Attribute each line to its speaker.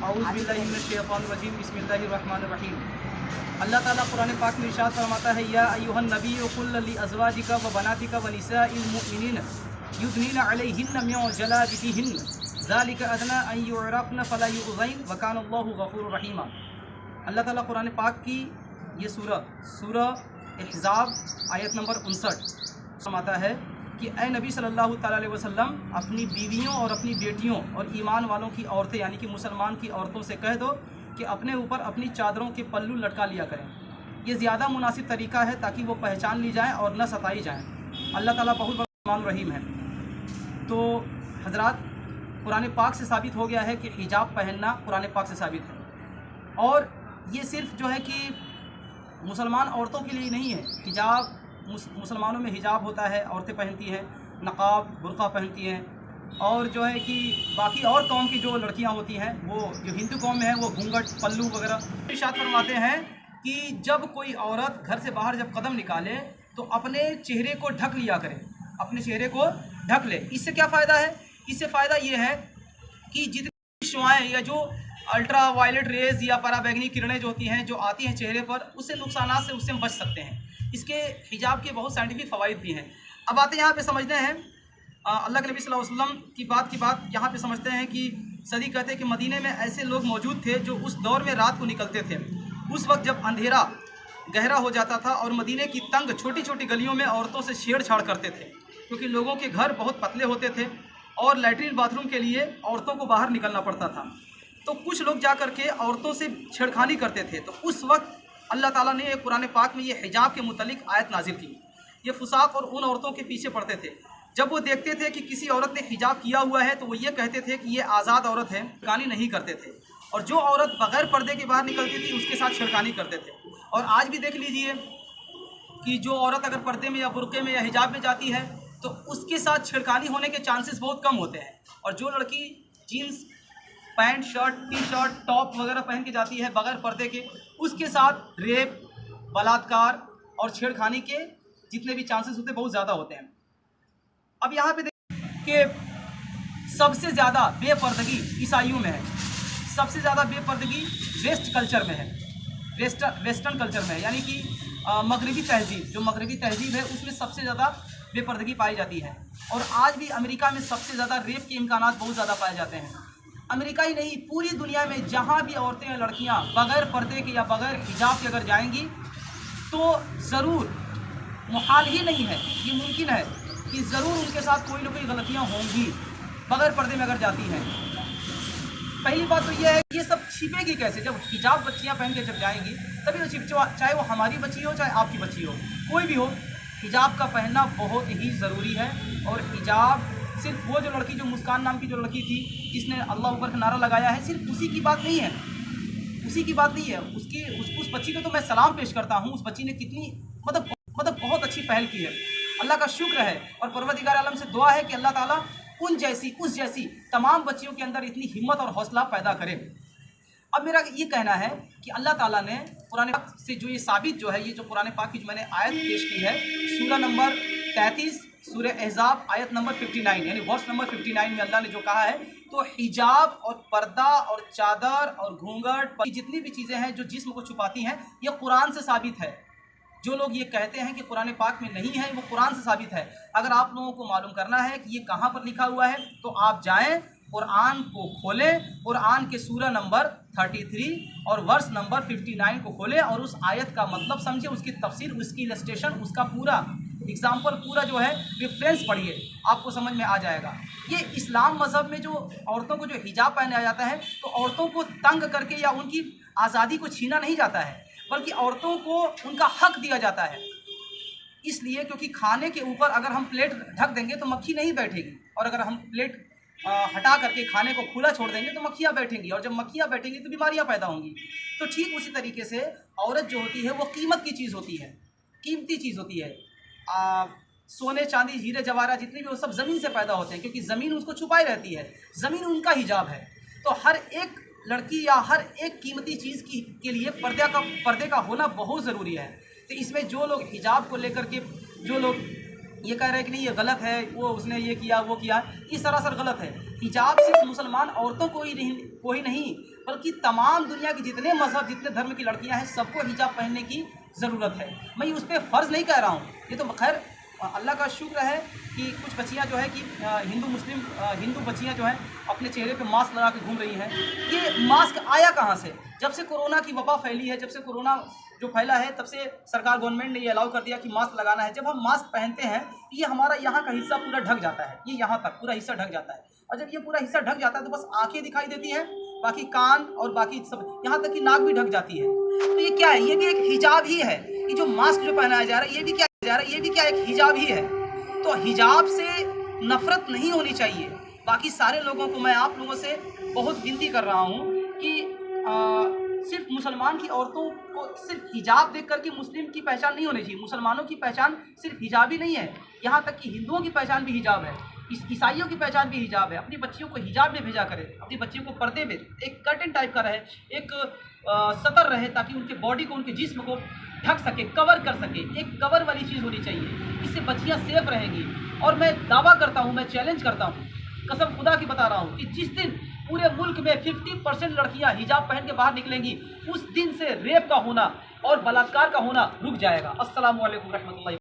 Speaker 1: औज़ुबिल्लाहिमिनश्शैतानिर्रजीम बिस्मिल्लाहिर्रहमानिर्रहीम। अल्लाह ताला कुरान पाक में इरशाद फरमाता है, या अय्युहन नबी कुल लि अज़वाजिका व बनातिका व निसाइल मुमिनीन युदनीना अलैहिन्ना मिन जलाबिबिहिन्न ज़ालिका अदना अन युअरफ़्न फ़ला युज़ैन व कान अल्लाहु गफ़ूरुर रहीमा। अल्लाह ताला कुरान पाक की ये सूरह अहज़ाब आयत नंबर 59 फरमाता है कि ए नबी सल्लल्लाहु अलैहि वसल्लम अपनी बीवियों और अपनी बेटियों और ईमान वालों की औरतें यानी कि मुसलमान की औरतों से कह दो कि अपने ऊपर अपनी चादरों के पल्लू लटका लिया करें। ये ज़्यादा मुनासिब तरीका है ताकि वो पहचान ली जाएं और न सताई जाएं। अल्लाह ताला बहुत बड़ा रहीम है। तो हज़रात, कुरान पाक से साबित हो गया है कि हिजाब पहनना कुरान पाक से साबित है। और ये सिर्फ़ जो है कि मुसलमान औरतों के लिए नहीं है। हिजाब मुसलमानों में हिजाब होता है, औरतें पहनती हैं, नक़ाब बुर्क़ा पहनती हैं। और जो है कि बाकी और कौम की जो लड़कियां होती हैं, वो जो हिंदू कौम में है, वो घूंघट पल्लू वगैरह। इरशाद फरमाते हैं कि जब कोई औरत घर से बाहर जब कदम निकाले तो अपने चेहरे को ढक लिया करे, अपने चेहरे को ढक ले। इससे क्या फ़ायदा है? इससे फ़ायदा ये है कि जितनी शुआएँ या जो अल्ट्रा वायलेट रेज़ या पराबैंगनी किरणें जो होती हैं, जो आती हैं चेहरे पर, उससे नुकसानात से उससे हम बच सकते हैं। इसके हिजाब के बहुत साइंटिफिक फ़वाइद भी हैं। अब आते हैं यहाँ पे समझते हैं अल्लाह के नबी सल्लल्लाहु अलैहि वसल्लम की बात यहाँ पे समझते हैं कि सदी कहते हैं कि मदीने में ऐसे लोग मौजूद थे जो उस दौर में रात को निकलते थे। उस वक्त जब अंधेरा गहरा हो जाता था और मदीने की तंग छोटी छोटी गलियों में औरतों से छेड़छाड़ करते थे, क्योंकि लोगों के घर बहुत पतले होते थे और लैट्रिन बाथरूम के लिए औरतों को बाहर निकलना पड़ता था। तो कुछ लोग जा कर के औरतों से छेड़खानी करते थे। तो उस वक्त अल्लाह ताला ने कुरान पाक में ये हिजाब के मुतल्लिक आयत नाजिल की। ये फुसाक और उन औरतों के पीछे पड़ते थे। जब वो देखते थे कि किसी औरत ने हिजाब किया हुआ है तो वो ये कहते थे कि ये आज़ाद औरत है, छेड़खानी नहीं करते थे। और जो औरत बग़ैर पर्दे के बाहर निकलती थी उसके साथ छेड़खानी करते थे। और आज भी देख लीजिए कि जो औरत अगर पर्दे में या बुर्क़े में या हिजाब में जाती है तो उसके साथ छेड़खानी होने के चांसेस बहुत कम होते हैं। और जो लड़की jeans pant shirt T shirt top वगैरह पहन के जाती है बग़ैर पर्दे के, उसके साथ रेप, बलात्कार और छेड़खानी के जितने भी चांसेस होते हैं बहुत ज़्यादा होते हैं। अब यहाँ पे देखिए कि सबसे ज़्यादा बेपर्दगी ईसाइयों में है, सबसे ज़्यादा बेपर्दगी वेस्ट कल्चर में है, वेस्टर्न कल्चर में है। यानी कि मगरबी तहज़ीब, जो मगरबी तहज़ीब है उसमें सबसे ज़्यादा बेपर्दगी पाई जाती है। और आज भी अमेरिका में सबसे ज़्यादा रेप के इम्कानात बहुत ज़्यादा पाए जाते हैं। अमेरिका ही नहीं, पूरी दुनिया में जहाँ भी औरतें या लड़कियाँ बग़ैर पर्दे के या बग़ैर हिजाब के अगर जाएंगी तो ज़रूर, मुहाल ही नहीं है, ये मुमकिन है कि ज़रूर उनके साथ कोई ना कोई गलतियाँ होंगी बग़ैर पर्दे में अगर जाती हैं। पहली बात तो यह है कि ये सब छिपेगी कैसे? जब हिजाब बच्चियाँ पहन के जब जाएंगी तभी वो छिप, चाहे वो हमारी बच्ची हो चाहे आपकी बच्ची हो, कोई भी हो, हिजाब का पहनना बहुत ही ज़रूरी है। और हिजाब सिर्फ वो जो लड़की, जो मुस्कान नाम की जो लड़की थी जिसने अल्लाह अकबर का नारा लगाया है, सिर्फ उसी की बात नहीं है, उसी की बात नहीं है। उस बच्ची को तो मैं सलाम पेश करता हूँ। उस बच्ची ने कितनी मतलब बहुत अच्छी पहल की है, अल्लाह का शुक्र है। और परवरदिगार आलम से दुआ है कि अल्लाह ताला उस जैसी तमाम बच्चियों के अंदर इतनी हिम्मत और हौसला पैदा करे। अब मेरा ये कहना है कि अल्लाह ताला ने कुरान पाक से जो ये साबित जो है, ये जो कुरान पाक की जो मैंने आयत पेश की है, सूरह नंबर 33 सूरह अहज़ाब आयत नंबर 59 यानी वर्स नंबर 59 में अल्लाह ने जो कहा है, तो हिजाब और पर्दा और चादर और घूंघट, जितनी भी चीज़ें हैं जो जिस्म को छुपाती हैं, ये कुरान से साबित है। जो लोग ये कहते हैं कि कुरान पाक में नहीं है, वो कुरान से साबित है। अगर आप लोगों को मालूम करना है कि ये कहाँ पर लिखा हुआ है तो आप जाएं, कुरान को खोलें, कुरान के सूरह नंबर 33 और वर्स नंबर 59 को खोलें और उस आयत का मतलब समझे, उसकी तफसीर, उसकी इलस्ट्रेशन, उसका पूरा एग्जाम्पल, पूरा जो है रेफरेंस पढ़िए, आपको समझ में आ जाएगा। ये इस्लाम मज़हब में जो औरतों को जो हिजाब पहनाया जाता है तो औरतों को तंग करके या उनकी आज़ादी को छीना नहीं जाता है, बल्कि औरतों को उनका हक दिया जाता है। इसलिए क्योंकि खाने के ऊपर अगर हम प्लेट ढक देंगे तो मक्खी नहीं बैठेगी, और अगर हम प्लेट हटा करके खाने को खुला छोड़ देंगे तो मक्खियाँ बैठेंगी, और जब मक्खियाँ बैठेंगी तो बीमारियाँ पैदा होंगी। तो ठीक उसी तरीके से औरत जो होती है वो कीमत की चीज़ होती है, कीमती चीज़ होती है। सोने चांदी हीरे जवाहरात जितने भी वो सब ज़मीन से पैदा होते हैं, क्योंकि ज़मीन उसको छुपाई रहती है, ज़मीन उनका हिजाब है। तो हर एक लड़की या हर एक कीमती चीज़ के लिए पर्दे का होना बहुत ज़रूरी है। तो इसमें जो लोग हिजाब को लेकर के जो लोग ये कह रहे हैं कि नहीं ये गलत है, वो उसने ये किया वो किया, ये सरासर गलत है। हिजाब सिर्फ मुसलमान औरतों को ही नहीं बल्कि तमाम दुनिया की जितने मजहब, जितने धर्म की लड़कियां हैं, सबको हिजाब पहनने की ज़रूरत है। मैं उस पर फ़र्ज़ नहीं कह रहा हूँ, ये तो खैर अल्लाह का शुक्र है कि कुछ बच्चियां जो है कि हिंदू बच्चियां जो हैं अपने चेहरे पे मास्क लगा के घूम रही हैं। ये मास्क आया कहाँ से? जब से कोरोना की वबा फैली है, जब से कोरोना जो फैला है, तब से सरकार गवर्नमेंट ने ये अलाउ कर दिया कि मास्क लगाना है। जब हम मास्क पहनते हैं, ये हमारा यहाँ का हिस्सा पूरा ढक जाता है, ये यहाँ तक पूरा हिस्सा ढक जाता है। और जब ये पूरा हिस्सा ढक जाता है तो बस आंखें दिखाई देती हैं, बाकी कान और बाकी सब, यहाँ तक कि नाक भी ढक जाती है। तो ये क्या है? ये भी एक हिजाब ही है। ये जो मास्क जो पहनाया जा रहा है, ये भी क्या एक हिजाब ही है। तो हिजाब से नफरत नहीं होनी चाहिए। बाकी सारे लोगों को मैं आप लोगों से बहुत विनती कर रहा हूँ कि सिर्फ मुसलमान की औरतों को सिर्फ हिजाब देख करके मुस्लिम की पहचान नहीं होनी चाहिए। मुसलमानों की पहचान सिर्फ हिजाब ही नहीं है, यहाँ तक कि हिंदुओं की पहचान भी हिजाब है, ईसाइयों की पहचान भी हिजाब है। अपनी बच्चियों को हिजाब में भेजा करें, अपनी बच्चियों को पर्दे में एक कर्टन टाइप का रहे, एक सतर रहे, ताकि उनके बॉडी को, उनके जिस्म को ढक सके, कवर कर सके। एक कवर वाली चीज़ होनी चाहिए, इससे बच्चियाँ सेफ रहेंगी। और मैं दावा करता हूँ, मैं चैलेंज करता हूँ, कसम खुदा की बता रहा हूँ कि जिस दिन पूरे मुल्क में 50% लड़कियां हिजाब पहन के बाहर निकलेंगी, उस दिन से रेप का होना और बलात्कार का होना रुक जाएगा। अस्सलामु अलैकुम रहमतुल्लाहि।